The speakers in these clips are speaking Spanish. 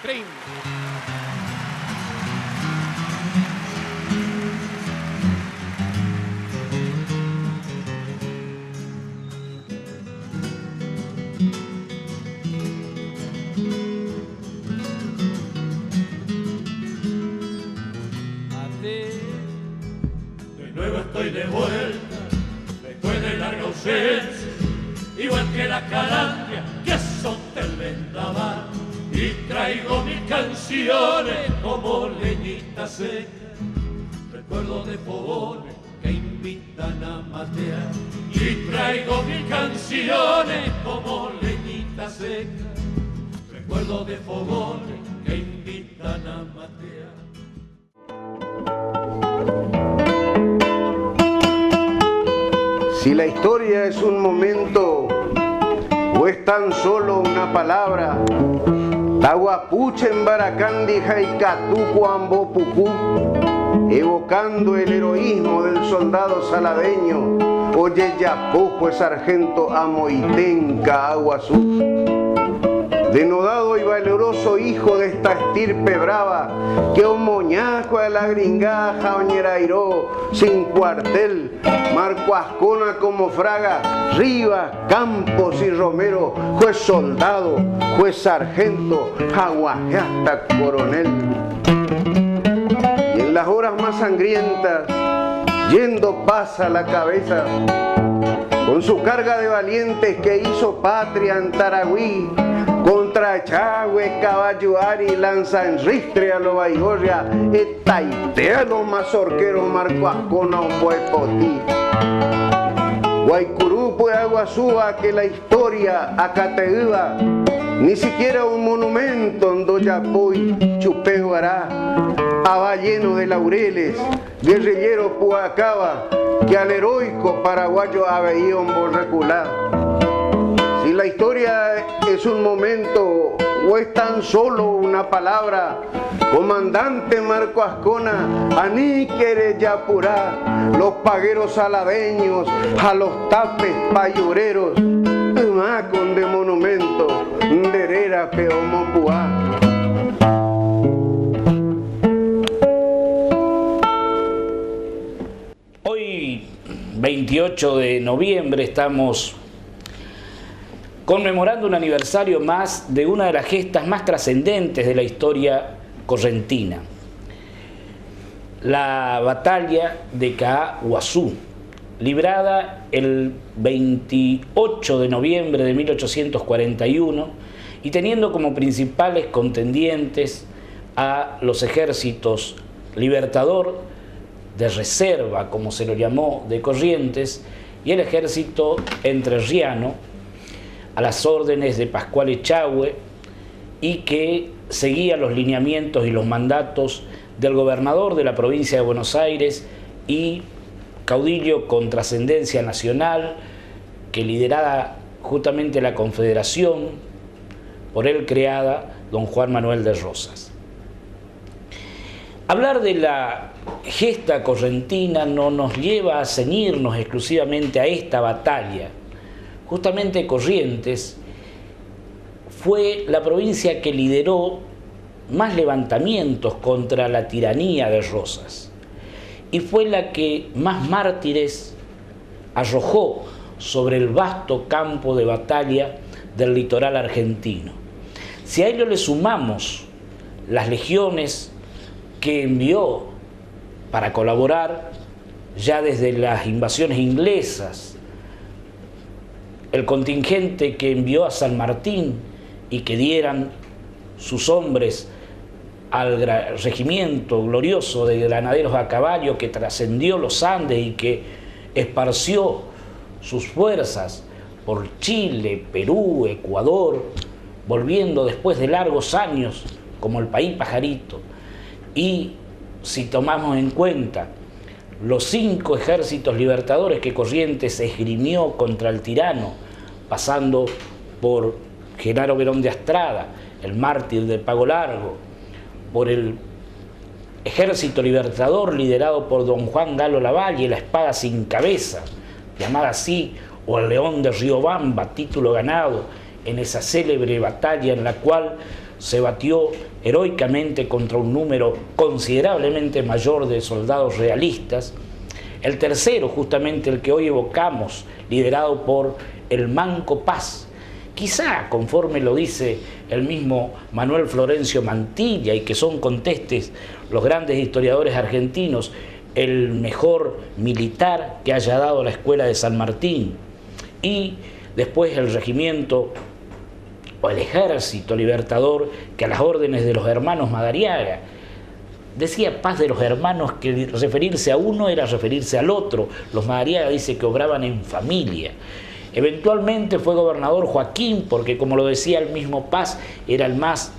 Trin. De nuevo estoy de vuelta, después de larga ausencia, igual que la calandria que azota el vendaval, y traigo mis canciones como leñita seca, recuerdo de fogones que invitan a matear, y traigo mis canciones como leñita seca, recuerdo de fogones que invitan a matear. Si la historia es un momento o es tan solo una palabra, Tahuapuche en Baracandi, Jaicatuco, Ambopucú, evocando el heroísmo del soldado saladeño, Oye Yapojo, sargento Amoitenca, Aguazú. Denodado y valeroso hijo de esta estirpe brava, que un moñaco de la gringaja oñerairó sin cuartel, Marco Ascona como Fraga, Rivas, Campos y Romero, juez soldado, juez sargento, aguaje hasta coronel. Y en las horas más sangrientas, yendo pasa la cabeza, con su carga de valientes que hizo patria en Taragüí, contra Chagüe, Caballuari, Lanza en Ristre a lo Baigorria, Etaitea los mazorqueros, Marco Ascona, un Boepotí. Guaycurupo y Aguazúa, que la historia acateúa, ni siquiera un monumento en Doyapoy, Chupeguará, aba lleno de laureles, guerrillero Puacaba, que al heroico paraguayo aveía un borreculá. Si la historia es un momento o es tan solo una palabra, comandante Marco Ascona, aníquere Yapurá, los pagueros saladeños, a los tapes payureros, con de monumento, derera peomopuá. Hoy, 28 de noviembre, estamos conmemorando un aniversario más de una de las gestas más trascendentes de la historia correntina, la batalla de Caaguazú, librada el 28 de noviembre de 1841 y teniendo como principales contendientes a los ejércitos Libertador, de reserva, como se lo llamó, de Corrientes, y el ejército entrerriano, a las órdenes de Pascual Echagüe, y que seguía los lineamientos y los mandatos del gobernador de la provincia de Buenos Aires y caudillo con trascendencia nacional, que lideraba justamente la Confederación, por él creada, don Juan Manuel de Rosas. Hablar de la gesta correntina no nos lleva a ceñirnos exclusivamente a esta batalla. Justamente Corrientes fue la provincia que lideró más levantamientos contra la tiranía de Rosas y fue la que más mártires arrojó sobre el vasto campo de batalla del litoral argentino. Si a ello le sumamos las legiones que envió para colaborar ya desde las invasiones inglesas, el contingente que envió a San Martín y que dieran sus hombres al regimiento glorioso de granaderos a caballo que trascendió los Andes y que esparció sus fuerzas por Chile, Perú, Ecuador, volviendo después de largos años como el país pajarito. Y si tomamos en cuenta los 5 ejércitos libertadores que Corrientes esgrimió contra el tirano, pasando por Genaro Verón de Astrada, el mártir del Pago Largo, por el ejército libertador liderado por don Juan Galo Lavalle, la espada sin cabeza, llamada así, o el león de Riobamba, título ganado en esa célebre batalla en la cual se batió heroicamente contra un número considerablemente mayor de soldados realistas. El tercero, justamente el que hoy evocamos, liderado por el Manco Paz, quizá, conforme lo dice el mismo Manuel Florencio Mantilla, y que son contestes los grandes historiadores argentinos, el mejor militar que haya dado la escuela de San Martín, y después el regimiento o el ejército libertador que a las órdenes de los hermanos Madariaga. Decía Paz de los hermanos que referirse a uno era referirse al otro. Los Madariaga dice que obraban en familia. Eventualmente fue gobernador Joaquín, porque como lo decía el mismo Paz, era el más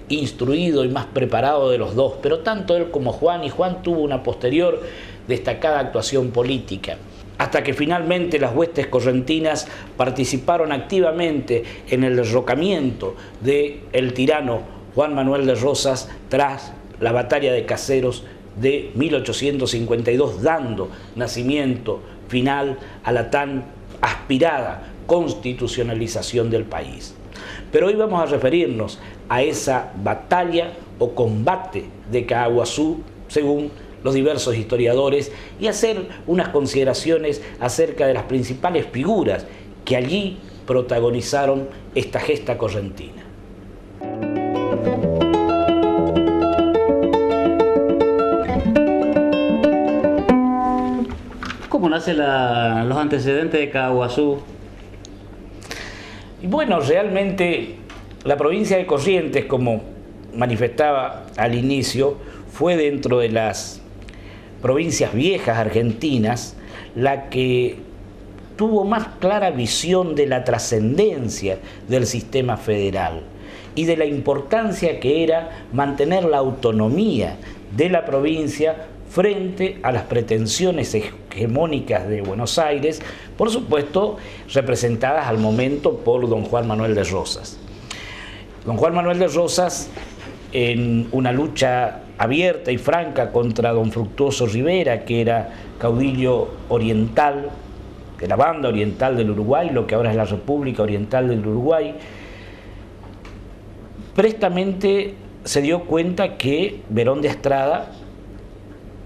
instruido y más preparado de los dos, pero tanto él como Juan, y Juan tuvo una posterior destacada actuación política, hasta que finalmente las huestes correntinas participaron activamente en el derrocamiento del tirano Juan Manuel de Rosas tras la batalla de Caseros de 1852, dando nacimiento final a la tan aspirada constitucionalización del país. Pero hoy vamos a referirnos a esa batalla o combate de Caaguazú, según los diversos historiadores, y hacer unas consideraciones acerca de las principales figuras que allí protagonizaron esta gesta correntina. ¿Cómo nacen los antecedentes de Caaguazú? Y bueno, realmente la provincia de Corrientes, como manifestaba al inicio, fue dentro de las provincias viejas argentinas la que tuvo más clara visión de la trascendencia del sistema federal y de la importancia que era mantener la autonomía de la provincia frente a las pretensiones hegemónicas de Buenos Aires, por supuesto representadas al momento por don Juan Manuel de Rosas. Don Juan Manuel de Rosas, en una lucha abierta y franca contra don Fructuoso Rivera, que era caudillo oriental, de la banda oriental del Uruguay, lo que ahora es la República Oriental del Uruguay, prestamente se dio cuenta que Berón de Estrada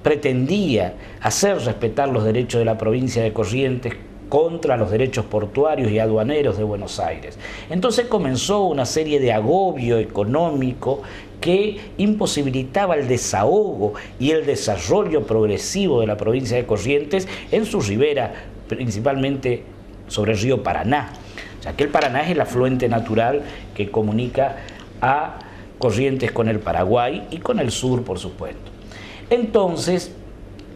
pretendía hacer respetar los derechos de la provincia de Corrientes contra los derechos portuarios y aduaneros de Buenos Aires. Entonces comenzó una serie de agobio económico que imposibilitaba el desahogo y el desarrollo progresivo de la provincia de Corrientes en su ribera, principalmente sobre el río Paraná. O sea, que el Paraná es el afluente natural que comunica a Corrientes con el Paraguay y con el sur, por supuesto. Entonces,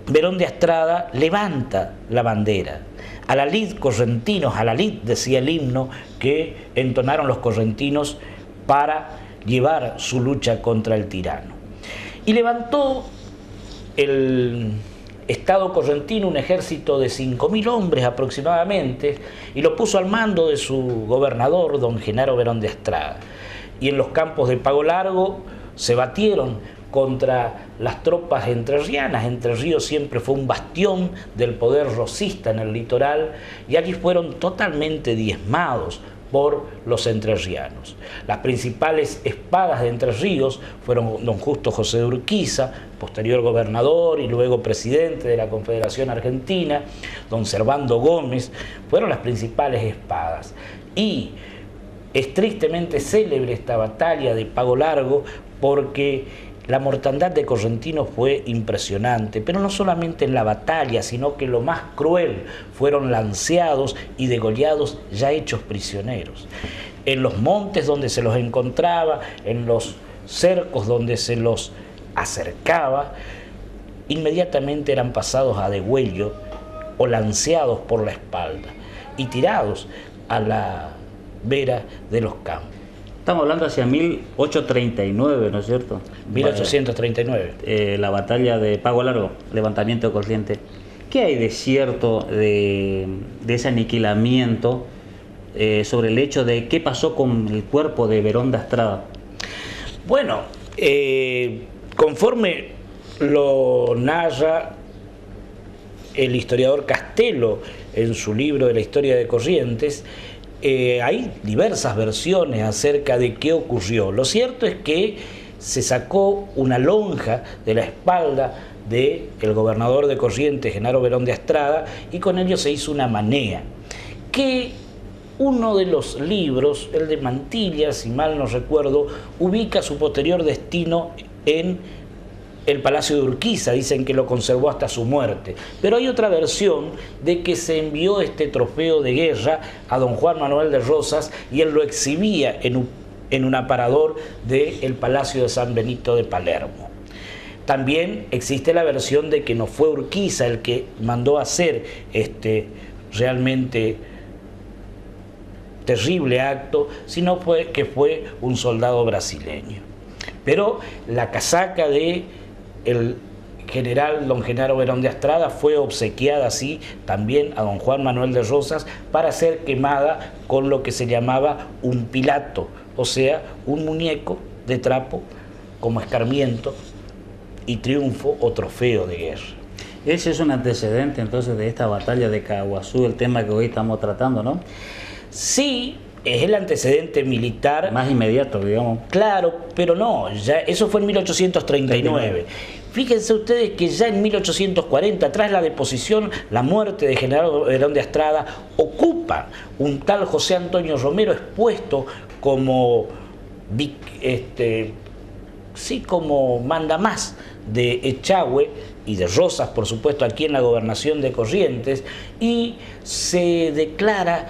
Berón de Estrada levanta la bandera. A la lid correntinos, a la lid, decía el himno que entonaron los correntinos para llevar su lucha contra el tirano. Y levantó el Estado correntino un ejército de 5.000 hombres aproximadamente y lo puso al mando de su gobernador, don Genaro Berón de Estrada. Y en los campos de Pago Largo se batieron contra las tropas entrerrianas. Entre Ríos siempre fue un bastión del poder rosista en el litoral y allí fueron totalmente diezmados por los entrerrianos. Las principales espadas de Entre Ríos fueron don Justo José de Urquiza, posterior gobernador y luego presidente de la Confederación Argentina, don Servando Gómez, fueron las principales espadas. Y es tristemente célebre esta batalla de Pago Largo porque la mortandad de correntinos fue impresionante, pero no solamente en la batalla, sino que lo más cruel, fueron lanceados y degollados ya hechos prisioneros. En los montes donde se los encontraba, en los cercos donde se los acercaba, inmediatamente eran pasados a degüello o lanceados por la espalda y tirados a la vera de los campos. Estamos hablando hacia 1839, ¿no es cierto? 1839. La batalla de Pago Largo, levantamiento de Corrientes. ¿Qué hay de cierto de ese aniquilamiento sobre el hecho de qué pasó con el cuerpo de Berón de Estrada? Bueno, conforme lo narra el historiador Castelo en su libro de la historia de Corrientes, hay diversas versiones acerca de qué ocurrió. Lo cierto es que se sacó una lonja de la espalda del gobernador de Corrientes, Genaro Berón de Astrada, y con ello se hizo una manea, que uno de los libros, el de Mantilla, si mal no recuerdo, ubica su posterior destino en el Palacio de Urquiza. Dicen que lo conservó hasta su muerte. Pero hay otra versión de que se envió este trofeo de guerra a don Juan Manuel de Rosas y él lo exhibía en un aparador del Palacio de San Benito de Palermo. También existe la versión de que no fue Urquiza el que mandó hacer este realmente terrible acto, sino que fue un soldado brasileño. Pero la casaca de el general don Genaro Berón de Astrada fue obsequiada así también a don Juan Manuel de Rosas para ser quemada con lo que se llamaba un pilato, o sea, un muñeco de trapo como escarmiento y triunfo o trofeo de guerra. Ese es un antecedente entonces de esta batalla de Caaguazú, el tema que hoy estamos tratando, ¿no? Sí, es el antecedente militar. Más inmediato, digamos. Claro, pero no, ya eso fue en 1839. Fíjense ustedes que ya en 1840, tras la deposición, la muerte de Genaro Berón de Astrada, ocupa un tal José Antonio Romero expuesto como como mandamás de Echagüe y de Rosas, por supuesto, aquí en la gobernación de Corrientes, y se declara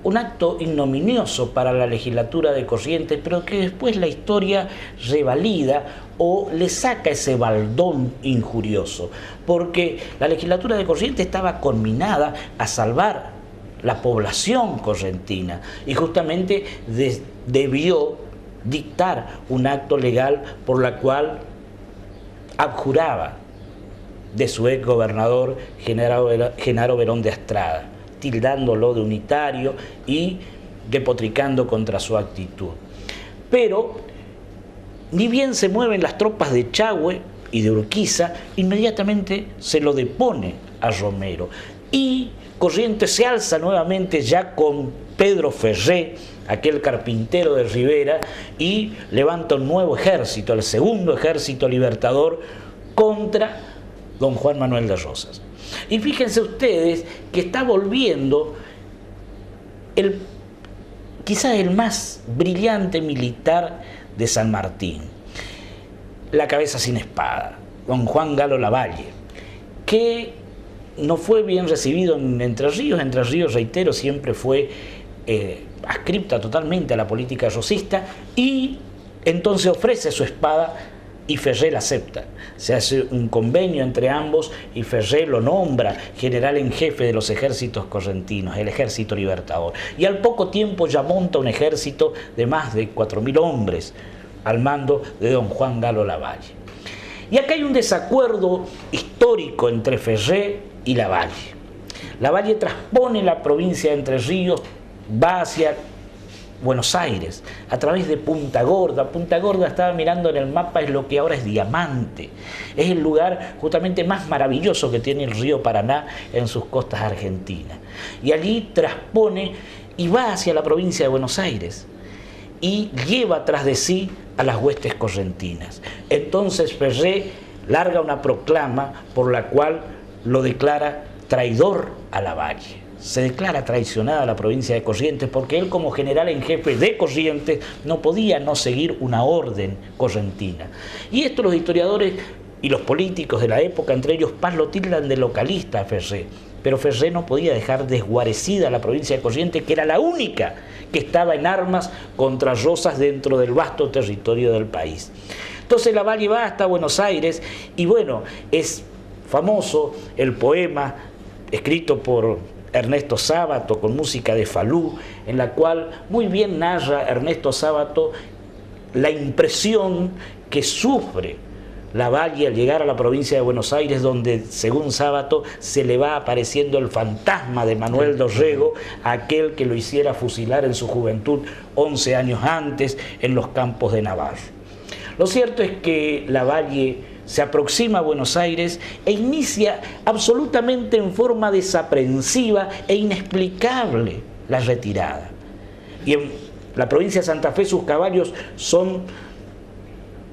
un acto ignominioso para la legislatura de Corrientes, pero que después la historia revalida o le saca ese baldón injurioso, porque la legislatura de Corrientes estaba conminada a salvar la población correntina y justamente debió dictar un acto legal por la cual abjuraba de su ex gobernador Genaro Berón de Astrada, tildándolo de unitario y despotricando contra su actitud. Pero ni bien se mueven las tropas de Echagüe y de Urquiza, inmediatamente se lo depone a Romero y Corrientes se alza nuevamente ya con Pedro Ferré, aquel carpintero de Rivera, y levanta un nuevo ejército, el segundo ejército libertador, contra don Juan Manuel de Rosas. Y fíjense ustedes que está volviendo quizás el más brillante militar de San Martín, la cabeza sin espada, don Juan Galo Lavalle, que no fue bien recibido en Entre Ríos. Entre Ríos, reitero, siempre fue adscripta totalmente a la política rosista, y entonces ofrece su espada y Ferré la acepta. Se hace un convenio entre ambos y Ferré lo nombra general en jefe de los ejércitos correntinos, el ejército libertador. Y al poco tiempo ya monta un ejército de más de 4.000 hombres al mando de don Juan Galo Lavalle. Y acá hay un desacuerdo histórico entre Ferré y Lavalle. Lavalle transpone la provincia de Entre Ríos, va hacia Buenos Aires, a través de Punta Gorda. Punta Gorda, estaba mirando en el mapa, es lo que ahora es Diamante. Es el lugar justamente más maravilloso que tiene el río Paraná en sus costas argentinas. Y allí transpone y va hacia la provincia de Buenos Aires y lleva tras de sí a las huestes correntinas. Entonces Ferré larga una proclama por la cual lo declara traidor a Lavalle. Se declara traicionada a la provincia de Corrientes porque él, como general en jefe de Corrientes, no podía no seguir una orden correntina. Y esto los historiadores y los políticos de la época, entre ellos Paz, lo tildan de localista a Ferré. Pero Ferré no podía dejar desguarecida a la provincia de Corrientes, que era la única que estaba en armas contra Rosas dentro del vasto territorio del país. Entonces Lavalle va hasta Buenos Aires y bueno, es famoso el poema escrito por Ernesto Sábato con música de Falú, en la cual muy bien narra Ernesto Sábato la impresión que sufre Lavalle al llegar a la provincia de Buenos Aires, donde, según Sábato, se le va apareciendo el fantasma de Manuel Dorrego, aquel que lo hiciera fusilar en su juventud 11 años antes en los campos de Navarro. Lo cierto es que Lavalle se aproxima a Buenos Aires e inicia absolutamente en forma desaprensiva e inexplicable la retirada. Y en la provincia de Santa Fe sus caballos son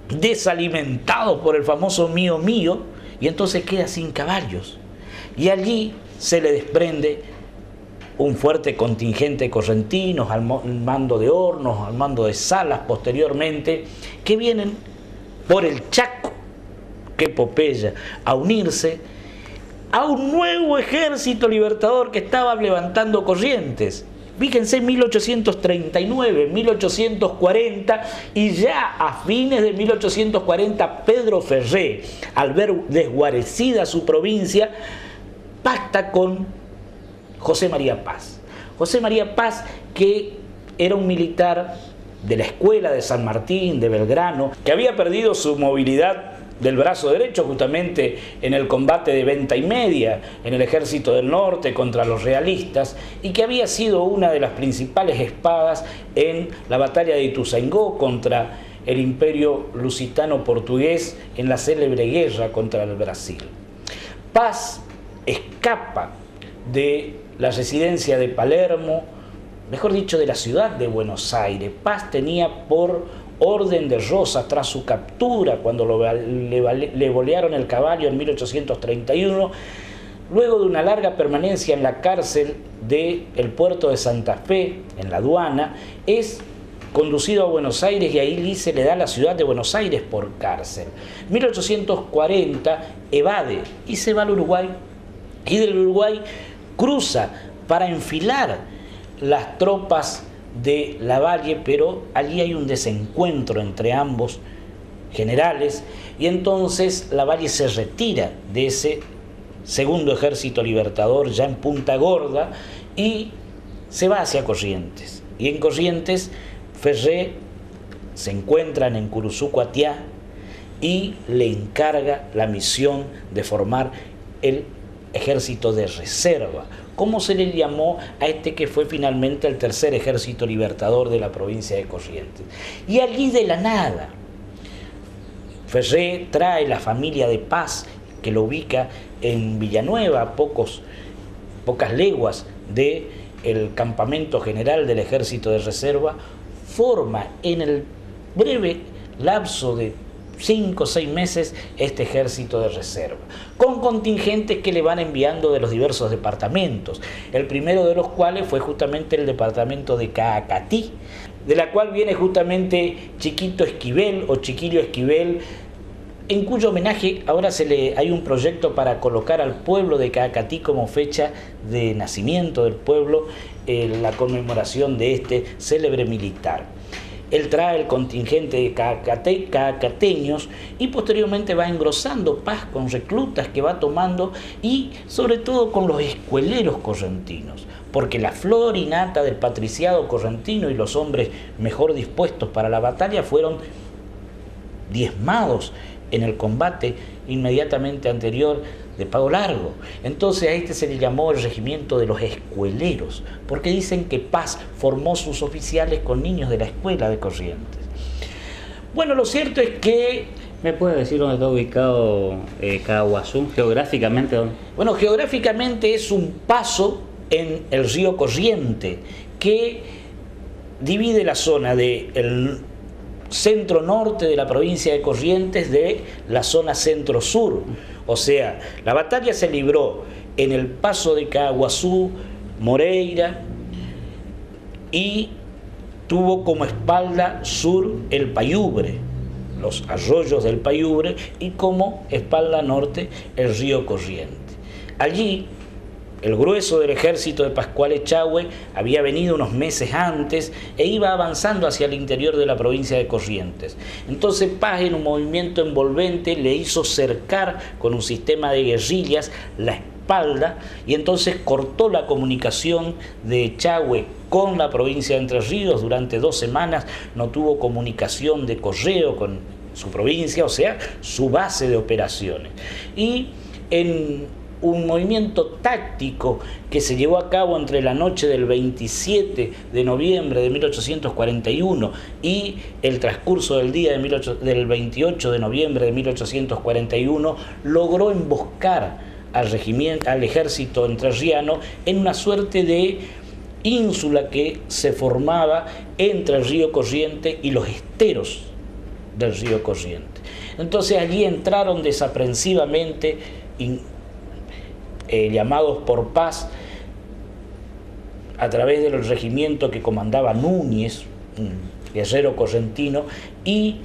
desalimentados por el famoso mío mío, y entonces queda sin caballos. Y allí se le desprende un fuerte contingente de correntinos al mando de Hornos, al mando de Salas posteriormente, que vienen por el Chaco, qué epopeya, a unirse a un nuevo ejército libertador que estaba levantando Corrientes. Fíjense, 1839, 1840, y ya a fines de 1840 Pedro Ferré, al ver desguarecida su provincia, pacta con José María Paz. José María Paz, que era un militar de la escuela de San Martín, de Belgrano, que había perdido su movilidad del brazo derecho justamente en el combate de Venta y Media en el Ejército del Norte contra los realistas, y que había sido una de las principales espadas en la batalla de Ituzaingó contra el Imperio Lusitano portugués en la célebre guerra contra el Brasil. Paz escapa de la residencia de Palermo, mejor dicho, de la ciudad de Buenos Aires. Paz tenía por orden de Rosas, tras su captura, cuando le bolearon el caballo en 1831, luego de una larga permanencia en la cárcel del puerto de Santa Fe, en la aduana, es conducido a Buenos Aires, y ahí se le da la ciudad de Buenos Aires por cárcel. 1840 evade y se va al Uruguay, y del Uruguay cruza para enfilar las tropas de Lavalle, pero allí hay un desencuentro entre ambos generales, y entonces Lavalle se retira de ese segundo ejército libertador ya en Punta Gorda y se va hacia Corrientes. Y en Corrientes Ferré se encuentran en Curuzú-Cuatiá y le encarga la misión de formar el ejército de reserva, como se le llamó a este que fue finalmente el tercer ejército libertador de la provincia de Corrientes. Y allí de la nada, Ferré trae la familia de Paz, que lo ubica en Villanueva, a pocas leguas del campamento general del ejército de reserva, forma en el breve lapso de 5 o 6 meses este ejército de reserva, con contingentes que le van enviando de los diversos departamentos, el primero de los cuales fue justamente el departamento de Caacatí, de la cual viene justamente Chiquito Esquivel o Chiquillo Esquivel, en cuyo homenaje ahora hay un proyecto para colocar al pueblo de Caacatí como fecha de nacimiento del pueblo, la conmemoración de este célebre militar. Él trae el contingente de caacateños y posteriormente va engrosando Paz con reclutas que va tomando, y sobre todo con los escueleros correntinos, porque la flor y nata del patriciado correntino y los hombres mejor dispuestos para la batalla fueron diezmados en el combate inmediatamente anterior de Pago Largo. Entonces a este se le llamó el regimiento de los escueleros, porque dicen que Paz formó sus oficiales con niños de la escuela de Corrientes. Bueno, lo cierto es que... ¿Me puede decir dónde está ubicado Caaguazú, geográficamente? ¿Dónde? Bueno, geográficamente es un paso en el río Corriente que divide la zona del centro norte de la provincia de Corrientes de la zona centro sur. O sea, la batalla se libró en el paso de Caaguazú, Moreira, y tuvo como espalda sur el Payubre, los arroyos del Payubre, y como espalda norte el río Corriente. Allí el grueso del ejército de Pascual Echagüe había venido unos meses antes e iba avanzando hacia el interior de la provincia de Corrientes. Entonces Paz, en un movimiento envolvente, le hizo cercar con un sistema de guerrillas la espalda, y entonces cortó la comunicación de Echagüe con la provincia de Entre Ríos. Durante 2 semanas no tuvo comunicación de correo con su provincia, o sea, su base de operaciones. Y en un movimiento táctico que se llevó a cabo entre la noche del 27 de noviembre de 1841 y el transcurso del día del 28 de noviembre de 1841, logró emboscar al ejército entrerriano en una suerte de ínsula que se formaba entre el río Corrientes y los esteros del río Corrientes. Entonces allí entraron desaprensivamente, llamados por paz, a través del regimiento que comandaba Núñez, un guerrero correntino, y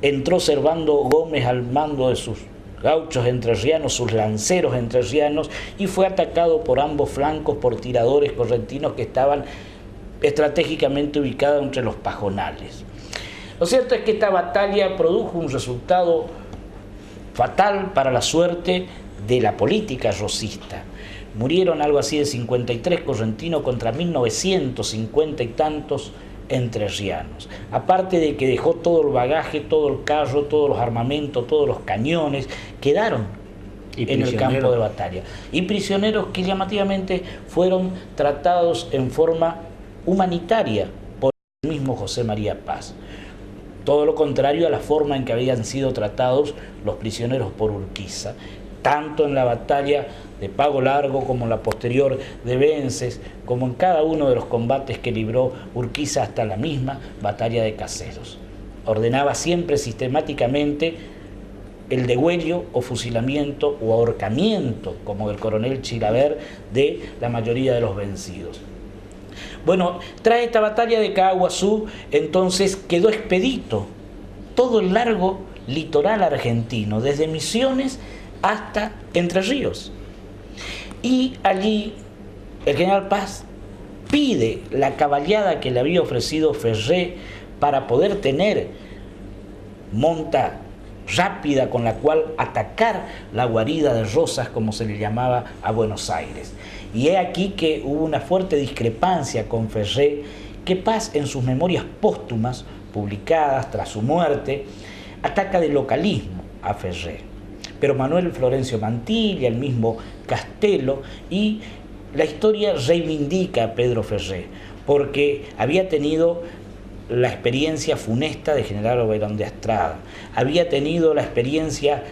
entró Servando Gómez al mando de sus gauchos entrerrianos, sus lanceros entrerrianos, y fue atacado por ambos flancos por tiradores correntinos que estaban estratégicamente ubicados entre los pajonales. Lo cierto es que esta batalla produjo un resultado fatal para la suerte de la política rosista. Murieron algo así de 53 correntinos contra 1950 y tantos entrerrianos. Aparte de que dejó todo el bagaje, todo el carro, todos los armamentos, todos los cañones, quedaron en el campo de batalla. Y prisioneros que llamativamente fueron tratados en forma humanitaria por el mismo José María Paz. Todo lo contrario a la forma en que habían sido tratados los prisioneros por Urquiza, tanto en la batalla de Pago Largo como en la posterior de Vences, como en cada uno de los combates que libró Urquiza hasta la misma batalla de Caseros. Ordenaba siempre sistemáticamente el degüello o fusilamiento o ahorcamiento, como el coronel Chilaver, de la mayoría de los vencidos. Bueno, tras esta batalla de Caaguazú, entonces quedó expedito todo el largo litoral argentino, desde Misiones hasta Entre Ríos. Y allí el general Paz pide la caballada que le había ofrecido Ferré para poder tener monta rápida con la cual atacar la guarida de Rosas, como se le llamaba a Buenos Aires. Y he aquí que hubo una fuerte discrepancia con Ferré, que Paz en sus memorias póstumas, publicadas tras su muerte, ataca de localismo a Ferré. Pero Manuel Florencio Mantilla, el mismo Castelo, y la historia reivindica a Pedro Ferré, porque había tenido la experiencia funesta de General Oberón de Astrada, había tenido la experiencia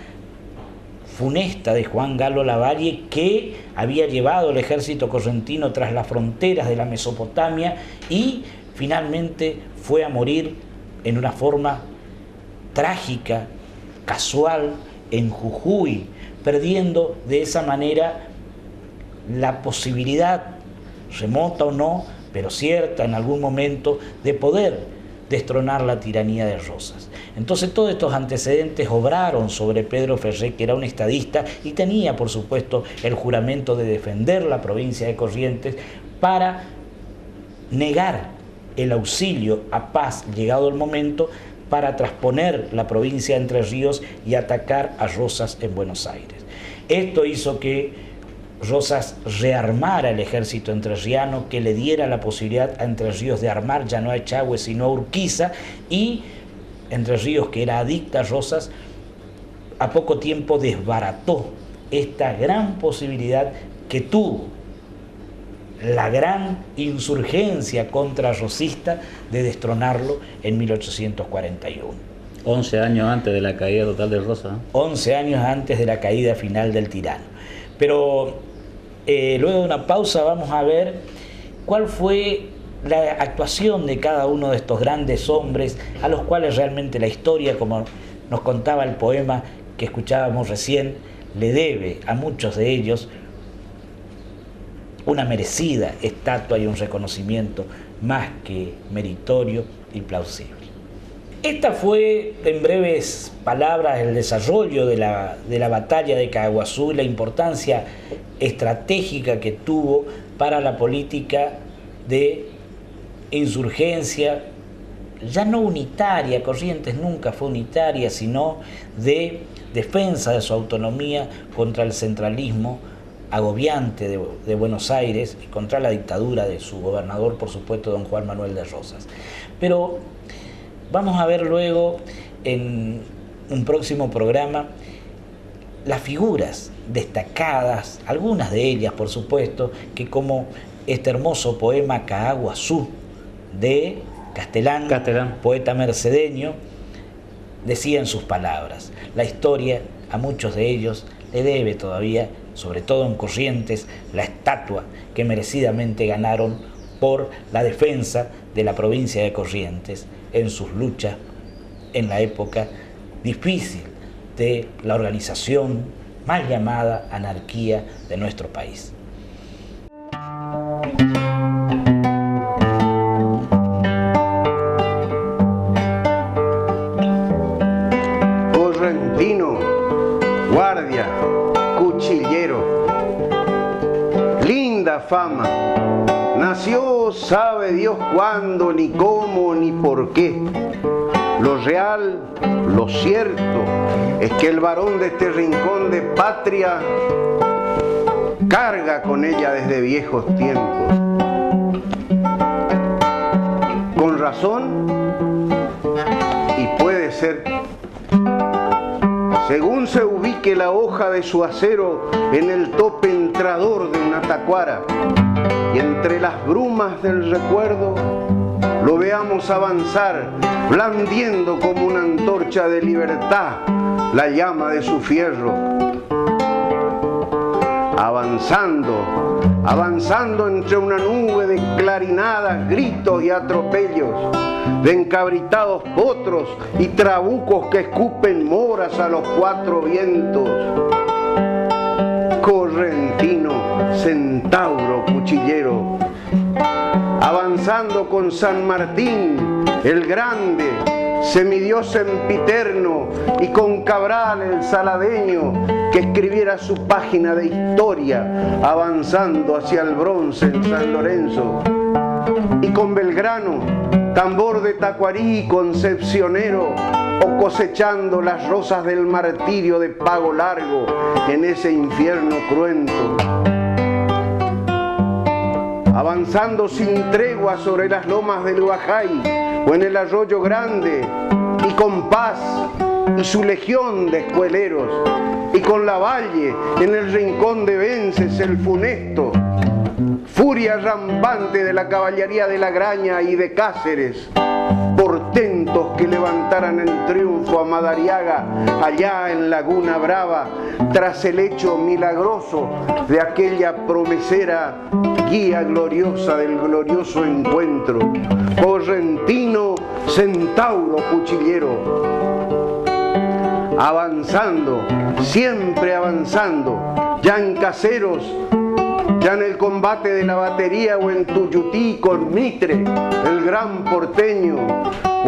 funesta de Juan Galo Lavalle, que había llevado el ejército correntino tras las fronteras de la Mesopotamia y finalmente fue a morir en una forma trágica, casual, en Jujuy, perdiendo de esa manera la posibilidad, remota o no, pero cierta en algún momento, de poder destronar la tiranía de Rosas. Entonces todos estos antecedentes obraron sobre Pedro Ferré, que era un estadista y tenía, por supuesto, el juramento de defender la provincia de Corrientes, para negar el auxilio a Paz, llegado el momento, para trasponer la provincia de Entre Ríos y atacar a Rosas en Buenos Aires. Esto hizo que Rosas rearmara el ejército entrerriano, que le diera la posibilidad a Entre Ríos de armar ya no a Echagüe sino a Urquiza, y Entre Ríos, que era adicta a Rosas, a poco tiempo desbarató esta gran posibilidad que tuvo la gran insurgencia contrarrosista de destronarlo en 1841. 11 años antes de la caída total de Rosas, ¿no? 11 años antes de la caída final del tirano. Pero luego de una pausa vamos a ver cuál fue la actuación de cada uno de estos grandes hombres, a los cuales realmente la historia, como nos contaba el poema que escuchábamos recién, le debe a muchos de ellos una merecida estatua y un reconocimiento más que meritorio y plausible. Esta fue, en breves palabras, el desarrollo de la batalla de Caaguazú y la importancia estratégica que tuvo para la política de insurgencia, ya no unitaria. Corrientes nunca fue unitaria, sino de defensa de su autonomía contra el centralismo agobiante de Buenos Aires y contra la dictadura de su gobernador, por supuesto, don Juan Manuel de Rosas. Pero vamos a ver luego, en un próximo programa, las figuras destacadas, algunas de ellas, por supuesto, que como este hermoso poema Caaguazú de Castelán, poeta mercedeño, decía en sus palabras: la historia a muchos de ellos le debe todavía, sobre todo en Corrientes, la estatua que merecidamente ganaron por la defensa de la provincia de Corrientes en sus luchas en la época difícil de la organización mal llamada anarquía de nuestro país. Correntino, guardia, cuchillero, linda fama, nació sabe Dios cuándo, ni cómo, ni por qué. Lo real, lo cierto, es que el varón de este rincón de patria carga con ella desde viejos tiempos. Con razón, y puede ser, según se ubique la hoja de su acero en el tope entrador de una tacuara, y entre las brumas del recuerdo lo veamos avanzar, blandiendo como una antorcha de libertad la llama de su fierro. Avanzando entre una nube de clarinadas, gritos y atropellos, de encabritados potros y trabucos que escupen moras a los cuatro vientos. Correntino, centauro, cuchillero, avanzando con San Martín, el grande, semidios sempiterno, y con Cabral el saladeño, que escribiera su página de historia, avanzando hacia el bronce en San Lorenzo, y con Belgrano, tambor de tacuarí concepcionero, o cosechando las rosas del martirio de Pago Largo en ese infierno cruento. Avanzando sin tregua sobre las lomas del Guajay o en el Arroyo Grande, y con Paz y su legión de escueleros, y con Lavalle en el rincón de Vences el funesto, furia rampante de la caballería de La Graña y de Cáceres, portentos que levantaran en triunfo a Madariaga allá en Laguna Brava, tras el hecho milagroso de aquella promesera guía gloriosa del glorioso encuentro. Correntino, centauro, cuchillero, avanzando, siempre avanzando, ya en Caseros, ya en el combate de la batería, o en Tuyutí con Mitre, el gran porteño,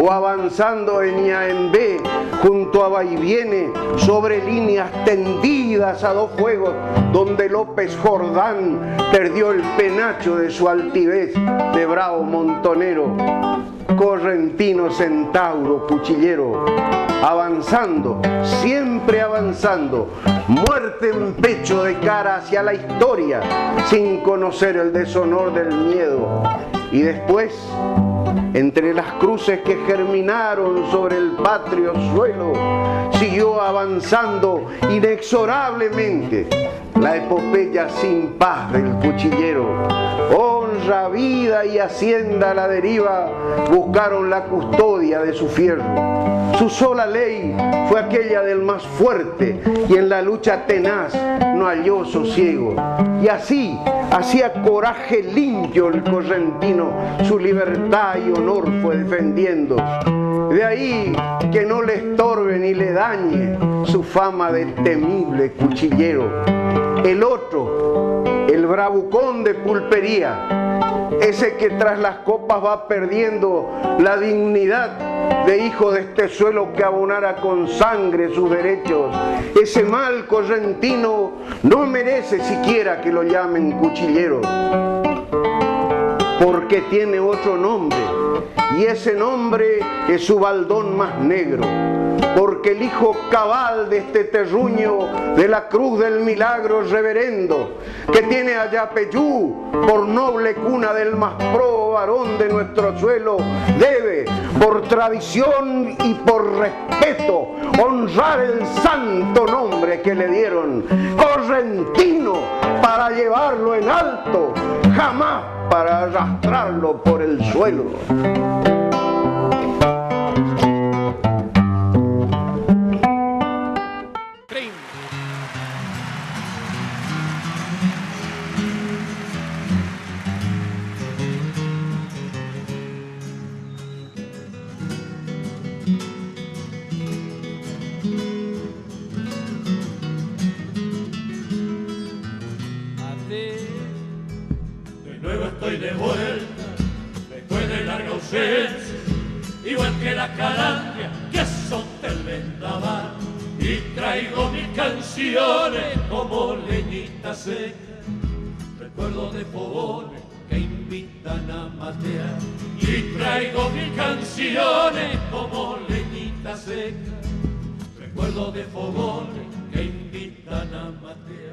o avanzando en Ñaembé junto a Vaiviene, sobre líneas tendidas a dos fuegos, donde López Jordán perdió el penacho de su altivez de bravo montonero. Correntino, centauro, cuchillero, avanzando, siempre avanzando, muerte en pecho de cara hacia la historia, sin conocer el deshonor del miedo. Y después, entre las cruces que germinaron sobre el patrio suelo, siguió avanzando inexorablemente la epopeya sin paz del cuchillero. Honra, vida y hacienda a la deriva buscaron la custodia de su fierro. Su sola ley fue aquella del más fuerte, y en la lucha tenaz no halló sosiego. Y así hacía coraje limpio el correntino, su libertad y honor fue defendiendo. De ahí que no le estorbe ni le dañe su fama de temible cuchillero. El otro, el bravucón de pulpería, ese que tras las copas va perdiendo la dignidad de hijo de este suelo que abonara con sangre sus derechos. Ese mal correntino no merece siquiera que lo llamen cuchillero, porque tiene otro nombre, y ese nombre es su baldón más negro, porque el hijo cabal de este terruño de la Cruz del Milagro Reverendo, que tiene a Yapeyú por noble cuna del más pro varón de nuestro suelo, debe, por tradición y por respeto, honrar el santo nombre que le dieron, correntino, para llevarlo en alto, jamás para arrastrarlo por el suelo. de vuelta, después de larga ausencia, igual que la calandria que azota el vendaval. Y traigo mis canciones como leñita seca, recuerdo de fogones que invitan a matear. Y traigo mis canciones como leñita seca, recuerdo de fogones que invitan a matear.